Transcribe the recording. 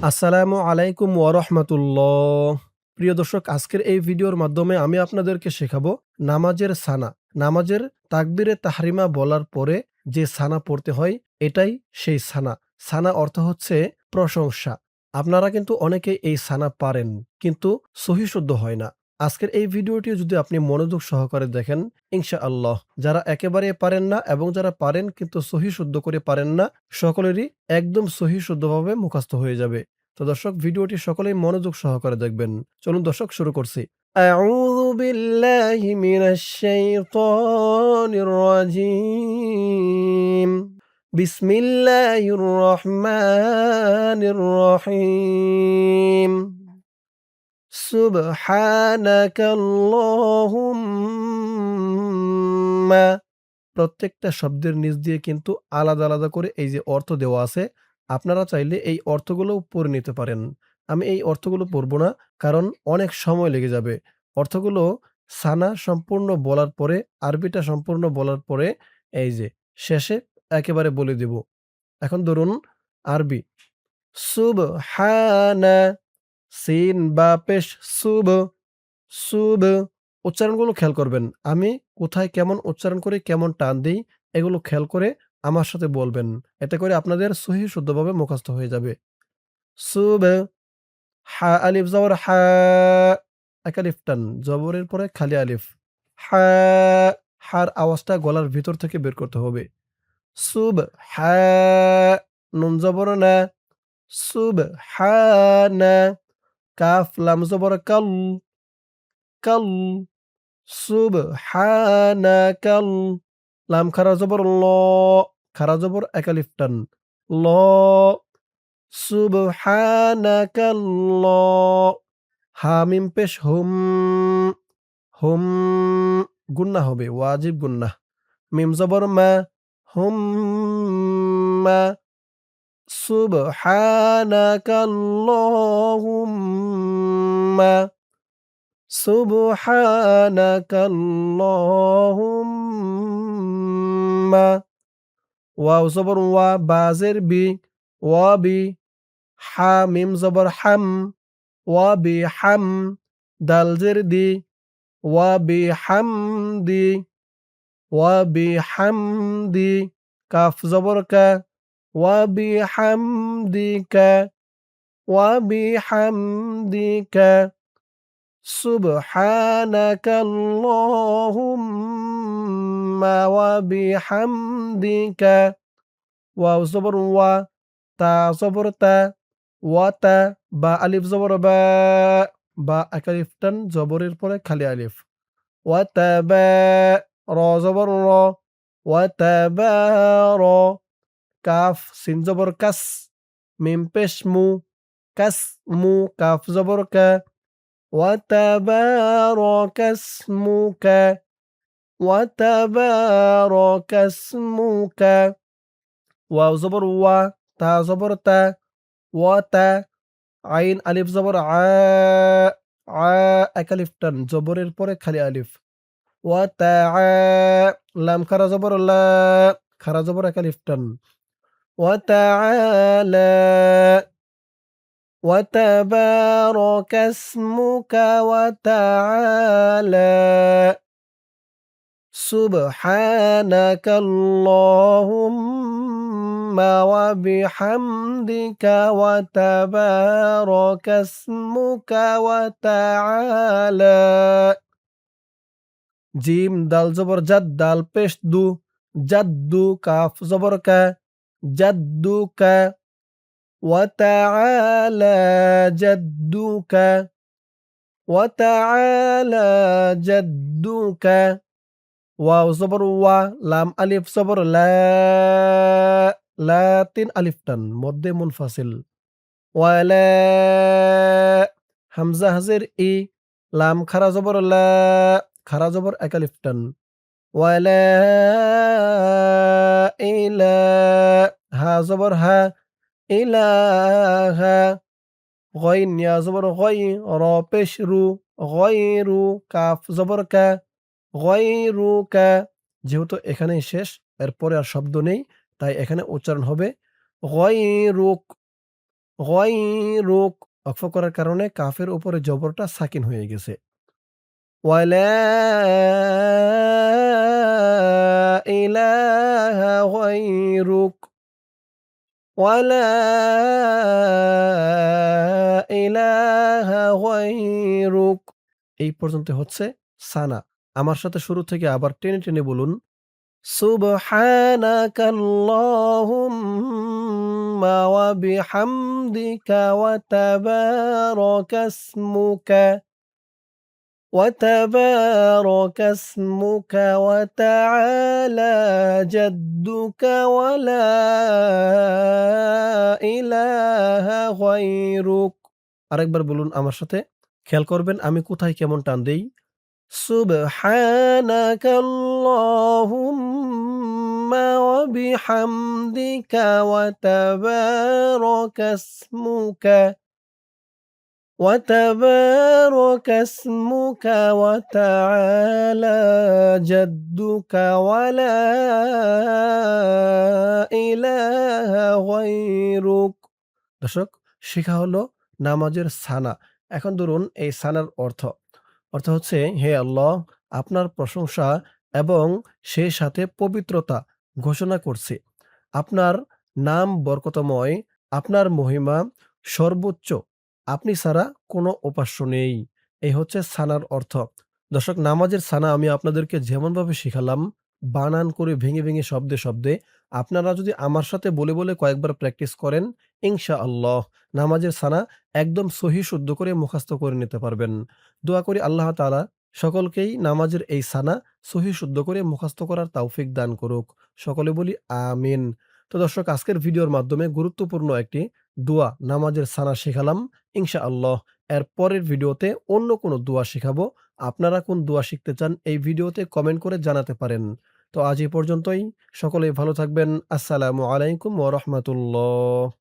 আসসালামু আলাইকুম ওয়া রাহমাতুল্লাহ। প্রিয় দর্শক, আজকের এই ভিডিওর মাধ্যমে আমি আপনাদেরকে শেখাবো নামাজের সানা। নামাজের তাকবীরে তাহরিমা বলার পরে যে সানা পড়তে হয়, এটাই সেই সানা। সানা অর্থ হচ্ছে প্রশংসা। আপনারা কিন্তু অনেকেই এই সানা পারেন, কিন্তু সহি শুদ্ধ হয় না। আজকের এই ভিডিওটি যদি আপনি মনোযোগ সহকারে দেখেন, ইনশাআল্লাহ যারা একেবারে পারেন না এবং যারা পারেন কিন্তু সহি শুদ্ধ করে পারেন না, সকলেরই একদম সহি শুদ্ধভাবে মুখস্থ হয়ে যাবে। তো দর্শক, ভিডিওটি সকলেই মনোযোগ সহকারে দেখবেন। চলুন দর্শক, শুরু করছি। আউযু বিল্লাহি মিনাশ শাইতানির রাজীম। বিসমিল্লাহির রহমানির রহিম। সুবহানাকাল্লাহুম্মা। প্রত্যেকটা শব্দের নিচ দিয়ে কিন্তু আলাদা, আলাদা করে এই যে অর্থ দেওয়া আছে, আপনারা চাইলে এই অর্থগুলোও পড়ে নিতে পারেন। আমি এই অর্থগুলো পড়ব না, কারণ অনেক সময় লেগে যাবে। অর্থগুলো সানা সম্পূর্ণ বলার পরে, আরবিটা সম্পূর্ণ বলার পরে এই যে শেষে একেবারে বলে দেব। এখন ধরুন আরবি। সুবহানা, সিন বা পেশ সুব, সুব। উচ্চারণগুলো খেয়াল করবেন। আমি কোথায় কেমন উচ্চারণ করি, কেমন টান দেই, এগুলো খেয়াল করে আমার সাথে বলবেন। এতে করে আপনাদের সহি শুদ্ধভাবে মুখস্থ হয়ে যাবে। সুব, হা আলিফ জবর হা, এক আলিফ টান, জবরের পরে খালি আলিফ। হা, হার আওয়াজটা গলার ভিতর থেকে বের করতে হবে। সুব হা, নুন জবর না, সুব হা না। কাফ লাম জবর কাল, কাল। সুবহানাকাল, লাম খারা জবর ল, খারা জবর এক আলিফ টান, ল। সুবহানাকাল্লাহ। হা মিম পেশ হুম, হুম। গুন্না হবে, ওয়াজিব গুন্না। মিম জবর মা, হুম্মা। সুবহানাকাল্লাহুম্মা, সুবহানাকাল্লাহুম্মা। ওয়াও জবর ওয়া, বা জের বি, ওয়া বি। হা মিম জবর হাম, ওয়া বি হাম। দাল জের দি, ওয়া বি হামদি, ওয়া বি হামদি। কাফ জবর কা, ওয়া বি হামদিকা, ওয়া বি হামদিকা। সুবহানাকাল্লাহুম্মা ওয়া বিহামদিকা। ওয়াও জবর ওয়া, তা জবর তা, ওয়া তা। বা আলিফ জবর বা, বা এক আলিফ টান, জবরের পরে খালি আলিফ। ওয়া তা বা, র জবর র, ওয়া তা বা র। কাফ সিন জবর কাস, মিম পেশ মু, কাস মু। কাফ জবর কা, وتبارك اسمك، وتبارك اسمك। ওয়াও জবর ওয়া, তা জবর তা, ওয়া তা। আইন আলিফ জবর আ, আ। এক আলিফ টান, জবরের পরে খালি আলিফ। ওয়া তা আ। লাম খারা জবর লা, খারা জবর এক আলিফ টান। ওয়া তা আলা, وتبارك اسمك وتعالى. سبحانك اللهم وبحمدك وتبارك اسمك وتعالى. জিম দাল জবর জাদ, দাল পেশ দু, জাদ্দু। কাফ জবর কা, জাদ্দুকা। وتعالى جدك، وتعالى جدك। ওয়াও জবর ওয়া, লাম আলিফ জবর লা, লা তিন আলিফ টান, মধ্যে মুনফাসিল। ওয়ালা, হামজা হাজের ই, লাম খারা জবর লা, খারা জবর এক আলিফ টান। ওয়ালা ইলা, হা জবর হা, ইলাহা। গইন ইয়া জবর গই, র পেশ রু, গয়রু। কাফ জবর কা, গয়রুকা। যেহেতু এখানেই শেষ, এরপরে আর শব্দ নেই, তাই এখানে উচ্চারণ হবে গয়রুক। গয়রুক ওয়াকফ করার কারণে কাফের উপরে জবরটা সাকিন হয়ে গেছে। ওয়ালা ইলাহা গয়রুক, ওয়ালা ইলাহা গয়রুক। এই পর্যন্ত হচ্ছে সানা। আমার সাথে শুরু থেকে আবার টেনে, টেনে বলুন। সুবহানাকাল্লাহুম্মা ওয়া বিহামদিকা ওয়া তাবারাকা ইসমুকা وتبارك اسمك وتعالى جدك ولا إله غيرك। আরেকবার বলুন আমার সাথে। খেয়াল করবেন আমি কোথায় কেমন টান দেই। সুবহানাকাল্লাহুম্মা ওয়া বিহামদিকা ওয়া তাবারাকা ইসমুকা وتبارك اسمك وتعالى جدك ولا إله غيرك। দর্শক, শিখা হলো নামাজের সানা। এখন ধরুন এই সানার অর্থ হচ্ছে, হে আল্লাহ, আপনার প্রশংসা এবং সেই সাথে পবিত্রতা ঘোষণা করছি। আপনার নাম বরকতময়, আপনার মহিমা সর্বোচ্চ, আপনি ছাড়া কোনো উপাস্য নেই। এই হচ্ছে সানার অর্থ। দর্শক, নামাজের সানা আমি আপনাদেরকে যেমনভাবে শিখালাম, বানান করে ভেঙে, ভেঙে শব্দে, শব্দে আপনারা যদি আমার সাথে বলে, বলে কয়েকবার প্র্যাকটিস করেন, ইনশাআল্লাহ নামাজের সানা একদম সহি শুদ্ধ করে মুখস্থ করে নিতে পারবেন। দোয়া করি আল্লাহ তাআলা সকলকেই নামাজের এই সানা সহি শুদ্ধ করে মুখস্থ করার তৌফিক দান করুক। সকলে বলি আমিন। তো দর্শক, আজকের ভিডিওর মাধ্যমে গুরুত্বপূর্ণ একটি দোয়া নামাজের সানা শিখালাম। ইনশাআল্লাহ এর পরের ভিডিওতে অন্য কোনো দোয়া শিখাবো। আপনারা কোন দোয়া শিখতে চান এই ভিডিওতে কমেন্ট করে জানাতে পারেন। তো আজ এই পর্যন্তই। সকলেই ভালো থাকবেন। আসসালামু আলাইকুম ওয়া রাহমাতুল্লাহ।